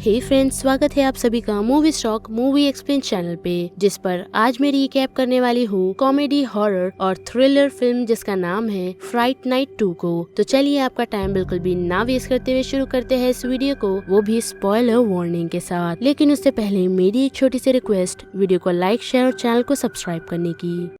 हे friends, स्वागत है आप सभी का movie stock movie explain channel पे, जिस पर आज मैं रिकैप करने वाली हूँ कॉमेडी, हॉरर और थ्रिलर फिल्म जिसका नाम है फ्राइट नाइट 2 को। तो चलिए आपका टाइम बिल्कुल भी ना वेस्ट करते हुए शुरू करते हैं इस वीडियो को, वो भी स्पॉइलर वार्निंग के साथ। लेकिन उससे पहले मेरी एक छोटी सी रिक्वेस्ट, वीडियो को लाइक, शेयर और चैनल को सब्सक्राइब करने की।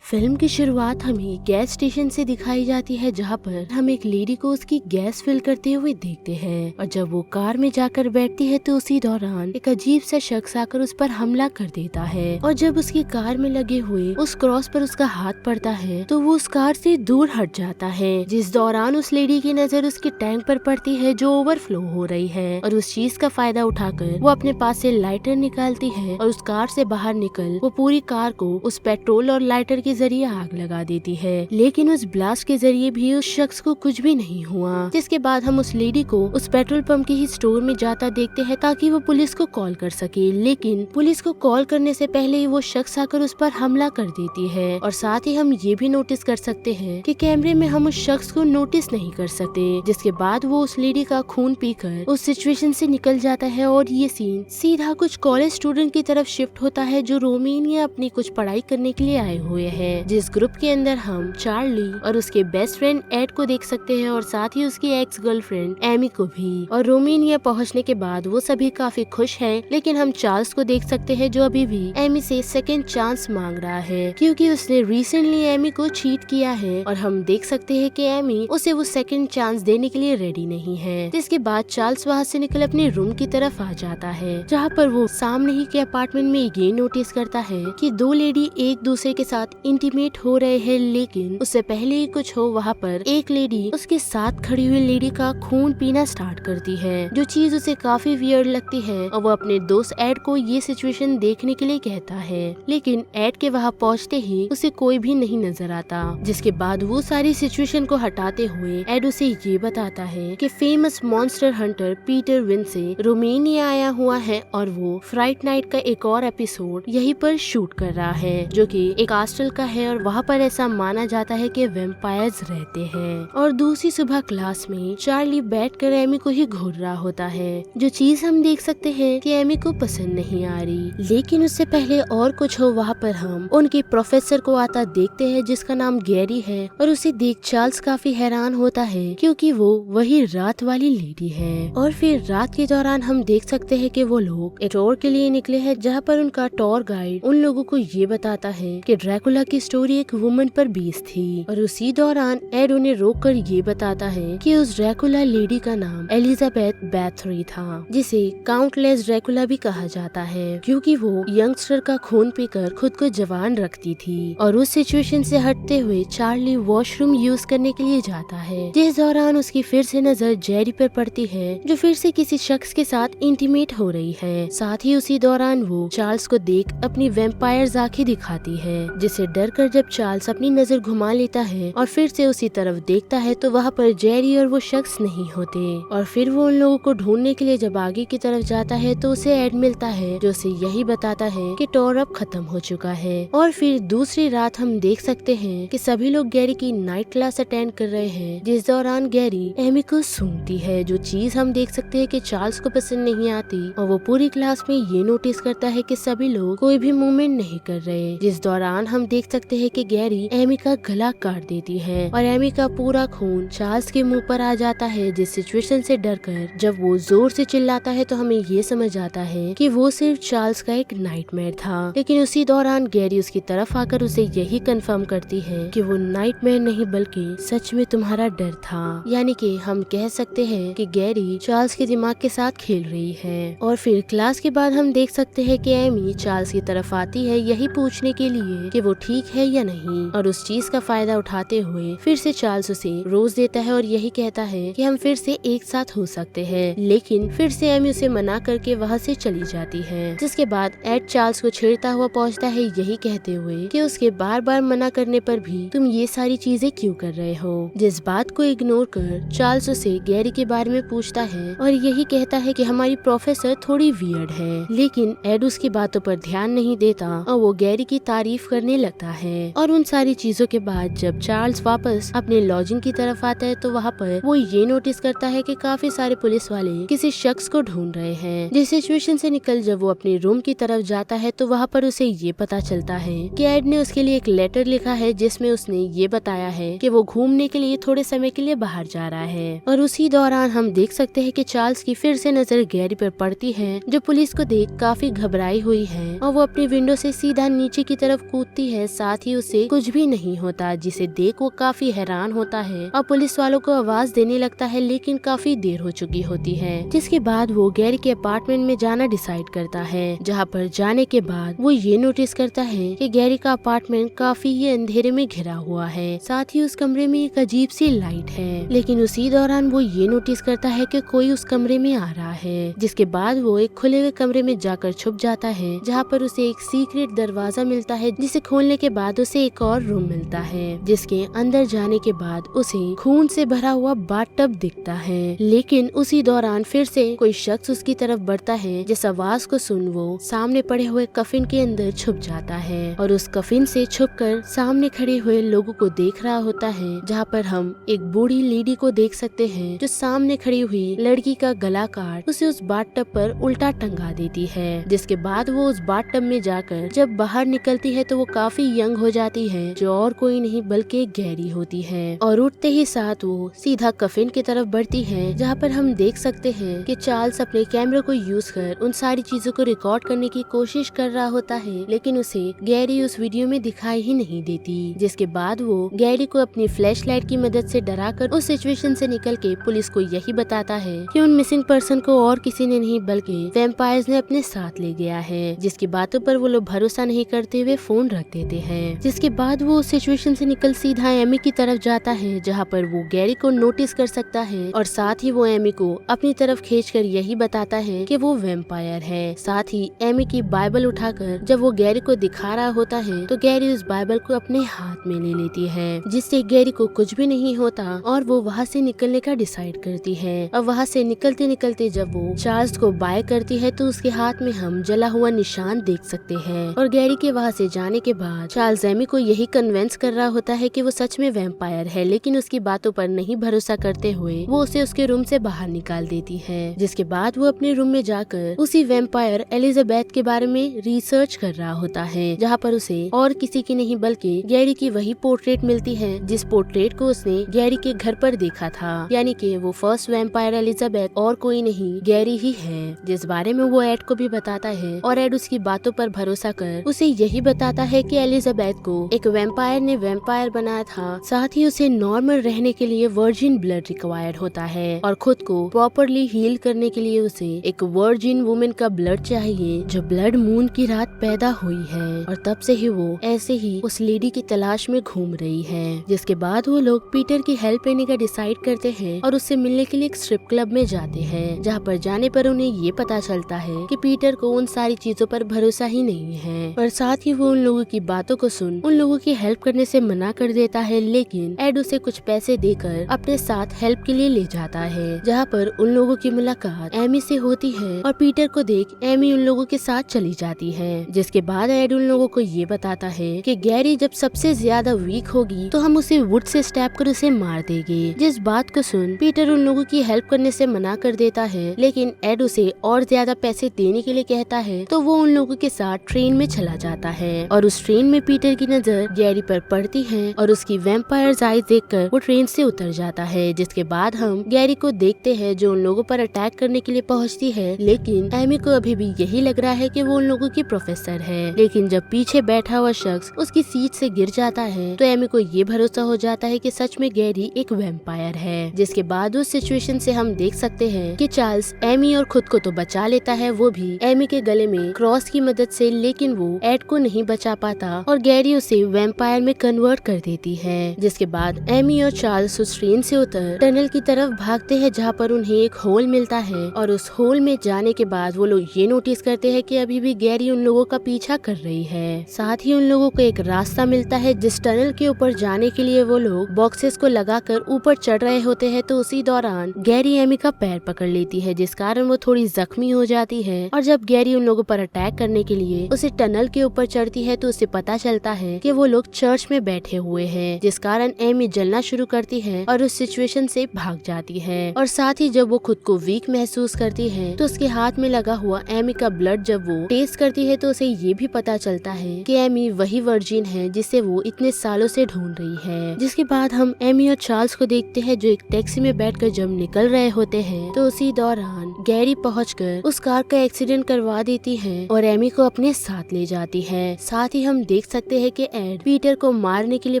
फिल्म की शुरुआत हमें गैस स्टेशन से दिखाई जाती है, जहां पर हम एक लेडी को उसकी गैस फिल करते हुए देखते हैं। और जब वो कार में जाकर बैठती है तो उसी दौरान एक अजीब सा शख्स आकर उस पर हमला कर देता है। और जब उसकी कार में लगे हुए उस क्रॉस पर उसका हाथ पड़ता है तो वो उस कार से दूर हट जाता है। जिस दौरान उस लेडी की नजर उसके टैंक पर पड़ती है जो ओवरफ्लो हो रही है, और उस चीज का फायदा उठाकर वो अपने पास से लाइटर निकालती है और उस कार से बाहर निकल वो पूरी कार को उस पेट्रोल और लाइटर के जरिए आग लगा देती है। लेकिन उस ब्लास्ट के जरिए भी उस शख्स को कुछ भी नहीं हुआ। जिसके बाद हम उस लेडी को उस पेट्रोल पंप के ही स्टोर में जाता देखते हैं ताकि वो पुलिस को कॉल कर सके। लेकिन पुलिस को कॉल करने से पहले ही वो शख्स आकर उस पर हमला कर देती है। और साथ ही हम ये भी नोटिस कर सकते हैं कि कैमरे में हम उस शख्स को नोटिस नहीं कर सकते। जिसके बाद वो उस लेडी का खून पीकर उस सिचुएशन से निकल जाता है। और ये सीन सीधा कुछ कॉलेज स्टूडेंट की तरफ शिफ्ट होता है जो रोमानिया अपनी कुछ पढ़ाई करने के लिए आए हुए हैं। जिस ग्रुप के अंदर हम चार्ली और उसके बेस्ट फ्रेंड एड को देख सकते हैं, और साथ ही उसकी एक्स गर्लफ्रेंड एमी को भी। और रोमानिया पहुंचने के बाद वो सभी काफी खुश हैं, लेकिन हम चार्ल्स को देख सकते हैं जो अभी भी एमी से सेकंड चांस मांग रहा है, क्योंकि उसने रिसेंटली एमी को चीट किया है। और हम देख सकते हैं कि एमी उसे वो सेकंड चांस देने के लिए रेडी नहीं है। जिसके बाद चार्ल्स वहाँ से निकल अपने रूम की तरफ आ जाता है, जहाँ पर वो सामने ही के अपार्टमेंट में ये नोटिस करता है कि दो लेडी एक दूसरे के साथ इंटीमेट हो रहे हैं। लेकिन उससे पहले ही कुछ हो, वहाँ पर एक लेडी उसके साथ खड़ी हुई लेडी का खून पीना स्टार्ट करती है, जो चीज उसे काफी वियर्ड लगती है। और वो अपने दोस्त एड को ये सिचुएशन देखने के लिए कहता है, लेकिन एड के वहाँ पहुँचते ही उसे कोई भी नहीं नजर आता। जिसके बाद वो सारी सिचुएशन को हटाते हुए एड उसे ये बताता है कि famous monster Hunter Peter Vince Romania आया हुआ है और वो फ्राइट नाइट का एक और एपिसोड यहीं पर शूट कर रहा है, जो कि एक हॉस्टल का है। और वहाँ पर ऐसा माना जाता है कि वैम्पायर्स रहते हैं। और दूसरी सुबह क्लास में चार्ली बैठकर एमी को ही घूर रहा होता है, जो चीज हम देख सकते हैं कि एमी को पसंद नहीं आ रही। लेकिन उससे पहले और कुछ हो, वहाँ पर हम उनके प्रोफेसर को आता देखते हैं जिसका नाम गैरी है। और उसे देख चार्ल्स काफी हैरान होता है, क्योंकि वो वही रात वाली लेडी है। और फिर रात के दौरान हम देख सकते हैं कि वो लोग एक टूर के लिए निकले हैं, जहाँ पर उनका टूर गाइड उन लोगों को ये बताता है कि ड्रैकुला की स्टोरी एक वुमन पर बेस्ड थी। और उसी दौरान एड उन्हें रोक कर ये बताता है कि उस ड्रैकुला लेडी का नाम एलिजाबेथ बैथरी था, जिसे काउंटलेस ड्रैकुला भी कहा जाता है, क्योंकि वो यंगस्टर का खून पीकर खुद को जवान रखती थी। और उस सिचुएशन से हटते हुए चार्ली वॉशरूम यूज करने के लिए जाता है, जिस दौरान उसकी फिर से नजर जेरी पर पड़ती है, जो फिर से किसी शख्स के साथ इंटीमेट हो रही है। साथ ही उसी दौरान वो चार्ल्स को देख अपनी वैम्पायर्स आंखें दिखाती है, जिसे डर कर जब चार्ल्स अपनी नजर घुमा लेता है और फिर से उसी तरफ देखता है तो वहाँ पर जेरी और वो शख्स नहीं होते। और फिर वो उन लोगों को ढूंढने के लिए जब आगे की तरफ जाता है तो उसे एड मिलता है, जो उसे यही बताता है कि टूर अब खत्म हो चुका है। और फिर दूसरी रात हम देख सकते हैं कि सभी लोग गैरी की नाइट क्लास अटेंड कर रहे हैं, जिस दौरान गैरी एमी को सूंघती है, जो चीज हम देख सकते हैं कि चार्ल्स को पसंद नहीं आती। और वो पूरी क्लास में ये नोटिस करता है कि सभी लोग कोई भी मूवमेंट नहीं कर रहे। जिस दौरान हम देख सकते हैं कि गैरी एमी का गला काट देती है और एमी का पूरा खून चार्ल्स के मुंह पर आ जाता है। जिस सिचुएशन से डरकर जब वो जोर से चिल्लाता है तो हमें ये समझ आता है कि वो सिर्फ चार्ल्स का एक नाइटमेयर था। लेकिन उसी दौरान गैरी उसकी तरफ आकर उसे यही कंफर्म करती है कि वो नाइटमेयर नहीं बल्कि सच में तुम्हारा डर था। यानी कि हम कह सकते हैं कि गैरी चार्ल्स के दिमाग के साथ खेल रही है। और फिर क्लास के बाद हम देख सकते हैं कि एमी चार्ल्स की तरफ आती है यही पूछने के लिए कि वो ठीक है या नहीं। और उस चीज का फायदा उठाते हुए फिर से चार्ल्स उसे रोज देता है और यही कहता है कि हम फिर से एक साथ हो सकते हैं। लेकिन फिर से एमी उसे मना करके वहाँ से चली जाती है। जिसके बाद एड चार्ल्स को छेड़ता हुआ पहुँचता है यही कहते हुए कि उसके बार बार मना करने पर भी तुम ये सारी चीजें क्यों कर रहे हो। जिस बात को इग्नोर कर चार्ल्स उसे गैरी के बारे में पूछता है और यही कहता है कि हमारी प्रोफेसर थोड़ी वियर्ड है। लेकिन एड उसकी बातों पर ध्यान नहीं देता और वो गैरी की तारीफ करने लगता देता है। और उन सारी चीजों के बाद जब चार्ल्स वापस अपने लॉजिंग की तरफ आता है तो वहाँ पर वो ये नोटिस करता है कि काफी सारे पुलिस वाले किसी शख्स को ढूंढ रहे हैं। जिस सिचुएशन से निकल जब वो अपने रूम की तरफ जाता है तो वहाँ पर उसे ये पता चलता है कि एड ने उसके लिए एक लेटर लिखा है जिसमें उसने ये बताया है कि वो घूमने के लिए थोड़े समय के लिए बाहर जा रहा है। और उसी दौरान हम देख सकते हैं कि चार्ल्स की फिर से नजर गैरी पर पड़ती है जो पुलिस को देख काफी घबराई हुई है और वो अपनी विंडो से सीधा नीचे की तरफ कूदती है। साथ ही उसे कुछ भी नहीं होता जिसे देख वो काफी हैरान होता है और पुलिस वालों को आवाज देने लगता है, लेकिन काफी देर हो चुकी होती है। जिसके बाद वो गैरी के अपार्टमेंट में जाना डिसाइड करता है, जहाँ पर जाने के बाद वो ये नोटिस करता है कि गैरी का अपार्टमेंट काफी ही अंधेरे में घिरा हुआ है। साथ ही उस कमरे में एक अजीब सी लाइट है, लेकिन उसी दौरान वो ये नोटिस करता है कि कोई उस कमरे में आ रहा है। जिसके बाद वो एक खुले हुए कमरे में जाकर छुप जाता है, जहाँ पर उसे एक सीक्रेट दरवाजा मिलता है जिसे खोलने के बाद उसे एक और रूम मिलता है, जिसके अंदर जाने के बाद उसे खून से भरा हुआ बाथटब दिखता है। लेकिन उसी दौरान फिर से कोई शख्स उसकी तरफ बढ़ता है। जिस आवाज को सुन वो सामने पड़े हुए कफिन के अंदर छुप जाता है और उस कफिन से छुपकर सामने खड़े हुए लोगों को देख रहा होता है, जहाँ पर हम एक बूढ़ी लेडी को देख सकते हैं जो सामने खड़ी हुई लड़की का गला काट उसे उस बाथटब पर उल्टा टंगा देती है। जिसके बाद वो उस बाथटब में जाकर जब बाहर निकलती है तो वो काफी यंग हो जाती है, जो और कोई नहीं बल्कि गैरी होती है। और उठते ही साथ वो सीधा कफिन की तरफ बढ़ती है, जहाँ पर हम देख सकते हैं कि चार्ल्स अपने कैमरे को यूज कर उन सारी चीजों को रिकॉर्ड करने की कोशिश कर रहा होता है, लेकिन उसे गैरी उस वीडियो में दिखाई ही नहीं देती। जिसके बाद वो गैरी को अपनी फ्लैश लाइट की मदद से डराकर उस सिचुएशन से निकल के पुलिस को यही बताता है कि उन मिसिंग पर्सन को और किसी ने नहीं बल्कि वैम्पायर्स ने अपने साथ ले गया है। जिसकी बातों पर वो लोग भरोसा नहीं करते हुए फोन रख देते हैं। जिसके बाद वो उस सिचुएशन से निकल सीधा एमी की तरफ जाता है, जहाँ पर वो गैरी को नोटिस कर सकता है और साथ ही वो एमी को अपनी तरफ खींचकर यही बताता है कि वो वैम्पायर है। साथ ही एमी की बाइबल उठाकर जब वो गैरी को दिखा रहा होता है तो गैरी उस बाइबल को अपने हाथ में ले लेती है, जिससे गैरी को कुछ भी नहीं होता और वो वहाँ से निकलने का डिसाइड करती है। और वहाँ से निकलते निकलते जब वो चार्ल्स को बाय करती है तो उसके हाथ में हम जला हुआ निशान देख सकते हैं। और गैरी के वहाँ से जाने के बाद चार्ल्स एमी को यही कन्विंस कर रहा होता है कि वो सच में वैम्पायर है, लेकिन उसकी बातों पर नहीं भरोसा करते हुए वो उसे उसके रूम से बाहर निकाल देती है। जिसके बाद वो अपने रूम में जाकर उसी वैम्पायर एलिजाबेथ के बारे में रिसर्च कर रहा होता है, जहाँ पर उसे और किसी की नहीं बल्कि गैरी की वही पोर्ट्रेट मिलती है जिस पोर्ट्रेट को उसने गैरी के घर पर देखा था, यानी कि वो फर्स्ट वैम्पायर एलिजाबेथ और कोई नहीं गैरी ही है। जिस बारे में वो एड को भी बताता है और एड उसकी बातों पर भरोसा कर उसे यही बताता है कि एलिजाबेथ को एक वैम्पायर ने वैम्पायर बनाया था। साथ ही उसे नॉर्मल रहने के लिए वर्जिन ब्लड रिक्वायर्ड होता है और खुद को प्रॉपरली हील करने के लिए उसे एक वर्जिन वुमेन का ब्लड चाहिए जो ब्लड मून की रात पैदा हुई है। और तब से ही वो ऐसे ही उस लेडी की तलाश में घूम रही है। जिसके बाद वो लोग पीटर की हेल्प लेने का डिसाइड करते हैं और उससे मिलने के लिए एक स्ट्रिप क्लब में जाते हैं, जहाँ पर जाने पर उन्हें ये पता चलता है कि पीटर को उन सारी चीजों पर भरोसा ही नहीं है। और साथ ही वो उन लोगों की बातों को सुन उन लोगों की हेल्प करने से मना कर देता है, लेकिन एड उसे कुछ पैसे देकर अपने साथ हेल्प के लिए ले जाता है, जहाँ पर उन लोगों की मुलाकात एमी से होती है और पीटर को देख एमी उन लोगों के साथ चली जाती है। जिसके बाद एड उन लोगों को ये बताता है कि गैरी जब सबसे ज्यादा वीक होगी तो हम उसे वुड से स्टैब कर उसे मार देंगे। जिस बात को सुन पीटर उन लोगों की हेल्प करने से मना कर देता है, लेकिन एड उसे और ज्यादा पैसे देने के लिए कहता है, तो वो उन लोगों के साथ ट्रेन में चला जाता है। और उस ट्रेन में पीटर की नजर गैरी पर पड़ती है और उसकी वैम्पायर्स आइज देखकर वो ट्रेन से उतर जाता है। जिसके बाद हम गैरी को देखते हैं जो उन लोगों पर अटैक करने के लिए पहुंचती है, लेकिन एमी को अभी भी यही लग रहा है कि वो उन लोगों की प्रोफेसर है। लेकिन जब पीछे बैठा हुआ शख्स उसकी सीट से गिर जाता है तो एमी को ये भरोसा हो जाता है कि सच में गैरी एक वैम्पायर है। जिसके बाद उस सिचुएशन से हम देख सकते हैं कि चार्ल्स एमी और खुद को तो बचा लेता है, वो भी एमी के गले में क्रॉस की मदद से, लेकिन वो एड को नहीं बचा पाता और गैरी उसे वैम्पायर में कन्वर्ट कर देती है। जिसके बाद एमी और चार्ल्स उस ट्रेन से उतर टनल की तरफ भागते हैं, जहाँ पर उन्हें एक होल मिलता है और उस होल में जाने के बाद वो लोग ये नोटिस करते हैं कि अभी भी गैरी उन लोगों का पीछा कर रही है। साथ ही उन लोगों को एक रास्ता मिलता है जिस टनल के ऊपर जाने के लिए वो लोग बॉक्सेस को लगाकर ऊपर चढ़ रहे होते हैं। तो उसी दौरान गैरी एमी का पैर पकड़ लेती है, जिस कारण वो थोड़ी जख्मी हो जाती है। और जब गैरी उन लोगों पर अटैक करने के लिए उसे टनल के ऊपर चढ़ती है तो उसे पता पता चलता है कि वो लोग चर्च में बैठे हुए हैं, जिस कारण एमी जलना शुरू करती है और उस सिचुएशन से भाग जाती है। और साथ ही जब वो खुद को वीक महसूस करती है तो उसके हाथ में लगा हुआ एमी का ब्लड जब वो टेस्ट करती है तो उसे ये भी पता चलता है कि एमी वही वर्जिन है जिसे वो इतने सालों से ढूंढ रही है। जिसके बाद हम एमी और चार्ल्स को देखते हैं जो एक टैक्सी में बैठकर जब निकल रहे होते हैं तो उसी दौरान गैरी पहुंचकर उस कार का एक्सीडेंट करवा देती है और एमी को अपने साथ ले जाती है। साथ ही हम देख सकते हैं कि एड पीटर को मारने के लिए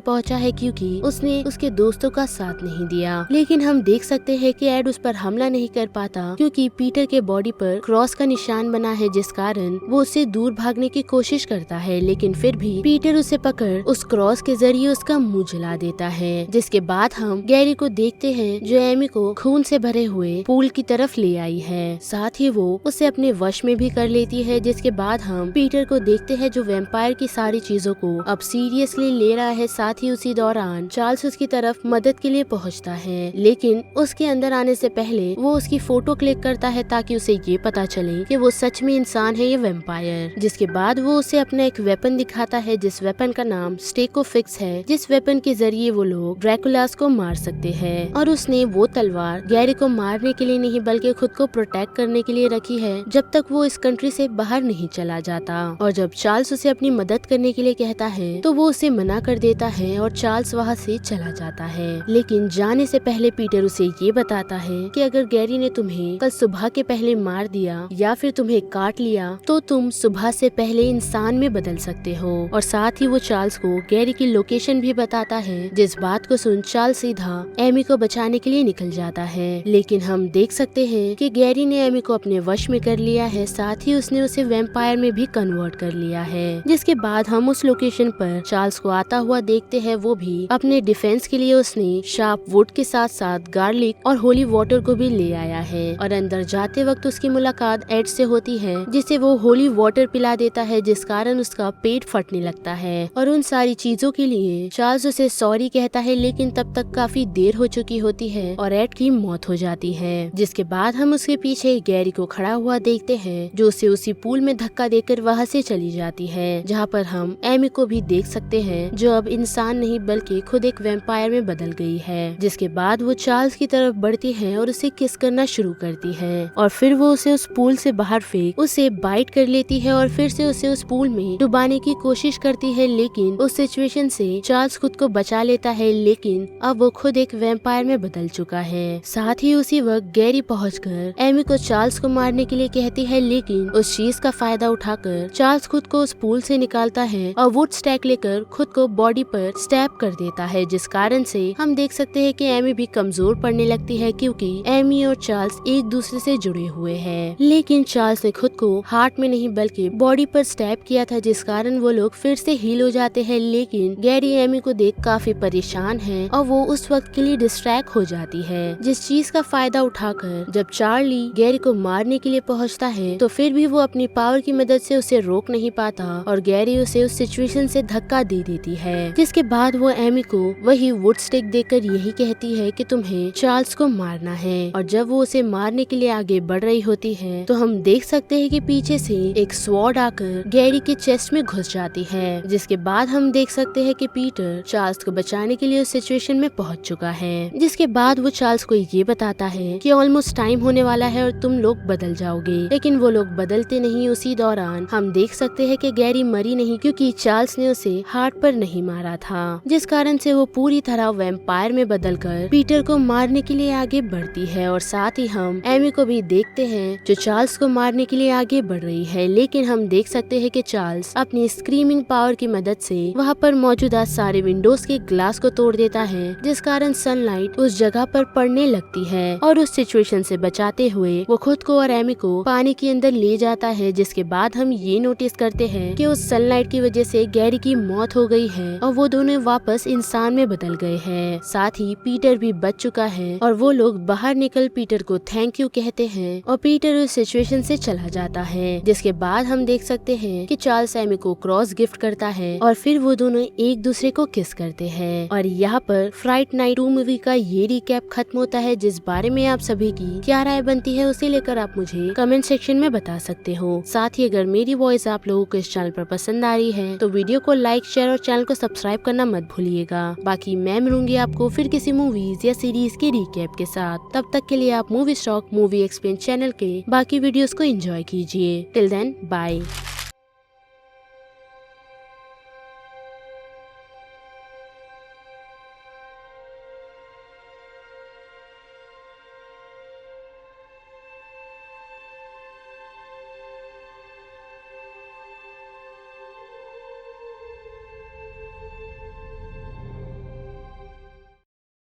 पहुंचा है क्योंकि उसने उसके दोस्तों का साथ नहीं दिया। लेकिन हम देख सकते हैं कि एड उस पर हमला नहीं कर पाता क्योंकि पीटर के बॉडी पर क्रॉस का निशान बना है, जिस कारण वो उससे दूर भागने की कोशिश करता है। लेकिन फिर भी पीटर उसे पकड़ उस क्रॉस के जरिए उसका मुंह जला देता है। जिसके बाद हम गैरी को देखते हैं जो एमी को खून से भरे हुए पूल की तरफ ले आई है। साथ ही वो उसे अपने वश में भी कर लेती है। जिसके बाद हम पीटर को देखते हैं जो वैम्पायर की सारी चीजों को अब सीरियसली ले रहा है। साथ ही उसी दौरान चार्ल्स उसकी तरफ मदद के लिए पहुंचता है, लेकिन उसके अंदर आने से पहले वो उसकी फोटो क्लिक करता है ताकि उसे ये पता चले कि वो सच में इंसान है या वैम्पायर। जिसके बाद वो उसे अपना एक वेपन दिखाता है, जिस वेपन का नाम स्टेकोफिक्स है, जिस वेपन के जरिए वो लोग ड्रैकुलास को मार सकते हैं। और उसने वो तलवार गैरी को मारने के लिए नहीं बल्कि खुद को प्रोटेक्ट करने के लिए रखी है जब तक वो इस कंट्री से बाहर नहीं चला जाता। और जब चार्ल्स उसे अपनी मदद करने के लिए कहता है तो वो उसे मना कर देता है और चार्ल्स वहाँ से चला जाता है। लेकिन जाने से पहले पीटर उसे ये बताता है कि अगर गैरी ने तुम्हें कल सुबह के पहले मार दिया या फिर तुम्हें काट लिया तो तुम सुबह से पहले इंसान में बदल सकते हो। और साथ ही वो चार्ल्स को गैरी की लोकेशन भी बताता है, जिस बात को सुन चार्ल्स सीधा एमी को बचाने के लिए निकल जाता है। लेकिन हम देख सकते हैं कि गैरी ने एमी को अपने वश में कर लिया है, साथ ही उसने उसे वैम्पायर में भी कन्वर्ट कर लिया है। जिसके बाद हम उस लोकेशन पर चार्ल्स को आता हुआ देखते हैं। वो भी अपने डिफेंस के लिए उसने शार्प वुड के साथ साथ गार्लिक और होली वाटर को भी ले आया है। और अंदर जाते वक्त उसकी मुलाकात एड से होती है, जिसे वो होली वाटर पिला देता है, जिस कारण उसका पेट फटने लगता है। और उन सारी चीजों के लिए चार्ल्स उसे सॉरी कहता है, लेकिन तब तक काफी देर हो चुकी होती है और एड की मौत हो जाती है। जिसके बाद हम उसके पीछे गैरी को खड़ा हुआ देखते हैं जो उसे उसी पूल में धक्का देकर वहाँ से चली जाती है, जहाँ पर हम एमी को भी देख सकते हैं जो अब इंसान नहीं बल्कि खुद एक वैम्पायर में बदल गई है। जिसके बाद वो चार्ल्स की तरफ बढ़ती है और उसे किस करना शुरू करती है और फिर वो उसे उस पूल से बाहर फेंक उसे बाइट कर लेती है और फिर से उसे उस पूल में डुबाने की कोशिश करती है। लेकिन उस सिचुएशन से चार्ल्स खुद को बचा लेता है, लेकिन अब वो खुद एक वैम्पायर में बदल चुका है। साथ ही उसी वक्त गैरी पहुंचकर एमी को चार्ल्स को मारने के लिए कहती है, लेकिन उस चीज का फायदा उठाकर चार्ल्स खुद को उस पूल से निकालता है और वुड स्टैक लेकर खुद को बॉडी पर स्टैब कर देता है, जिस कारण से हम देख सकते हैं कि एमी भी कमजोर पड़ने लगती है क्योंकि एमी और चार्ल्स एक दूसरे से जुड़े हुए हैं। लेकिन चार्ल्स ने खुद को हार्ट में नहीं बल्कि बॉडी पर स्टैब किया था, जिस कारण वो लोग फिर से हील हो जाते हैं। लेकिन गैरी एमी को देख काफी परेशान है और वो उस वक्त के लिए डिस्ट्रैक्ट हो जाती है, जिस चीज का फायदा उठाकर जब चार्ली गैरी को मारने के लिए पहुंचता है तो फिर भी वो अपनी पावर की मदद से उसे रोक नहीं पाता और गैरी उसे उस सिचुएशन से धक्का दे देती है। जिसके बाद वो एमी को वही वुड स्टिक देकर यही कहती है कि तुम्हें चार्ल्स को मारना है। और जब वो उसे मारने के लिए आगे बढ़ रही होती है तो हम देख सकते हैं कि पीछे से एक स्वॉर्ड आकर गैरी के चेस्ट में घुस जाती है। जिसके बाद हम देख सकते हैं कि पीटर चार्ल्स को बचाने के लिए उस सिचुएशन में पहुंच चुका है। जिसके बाद वो चार्ल्स को ये बताता है कि ऑलमोस्ट टाइम होने वाला है और तुम लोग बदल जाओगे, लेकिन वो लोग बदलते नहीं। उसी दौरान हम देख सकते हैं कि गैरी मरी नहीं क्योंकि चार्ल्स ने उसे हार्ट पर नहीं मारा था, जिस कारण से वो पूरी तरह वैम्पायर में बदलकर पीटर को मारने के लिए आगे बढ़ती है। और साथ ही हम एमी को भी देखते हैं जो चार्ल्स को मारने के लिए आगे बढ़ रही है, लेकिन हम देख सकते हैं कि चार्ल्स अपनी स्क्रीमिंग पावर की मदद से वहाँ पर मौजूदा सारे विंडोज के ग्लास को तोड़ देता है, जिस कारण सनलाइट उस जगह पर पड़ने लगती है और उस सिचुएशन से बचाते हुए वो खुद को और एमी को पानी के अंदर ले जाता है। जिसके बाद हम ये नोटिस करते हैं कि उस सनलाइट की वजह से गैरी की मौत हो गई है और वो दोनों वापस इंसान में बदल गए हैं। साथ ही पीटर भी बच चुका है और वो लोग बाहर निकल पीटर को थैंक यू कहते हैं और पीटर उस सिचुएशन से चला जाता है। जिसके बाद हम देख सकते हैं कि चार्ल्स एमी को क्रॉस गिफ्ट करता है और फिर वो दोनों एक दूसरे को किस करते हैं। और यहाँ पर फ्राइट नाइट 2 मूवी का ये रिकैप खत्म होता है, जिस बारे में आप सभी की क्या राय बनती है उसे लेकर आप मुझे कमेंट सेक्शन में बता सकते हो। साथ ही अगर मेरी वॉइस आप लोगों को इस चैनल पर पसंद आ रही है है तो वीडियो को लाइक, शेयर और चैनल को सब्सक्राइब करना मत भूलिएगा। बाकी मैं मिलूंगी आपको फिर किसी मूवीज या सीरीज के रिकैप के साथ। तब तक के लिए आप movie stock movie explain channel के बाकी वीडियोस को एंजॉय कीजिए। Till then bye.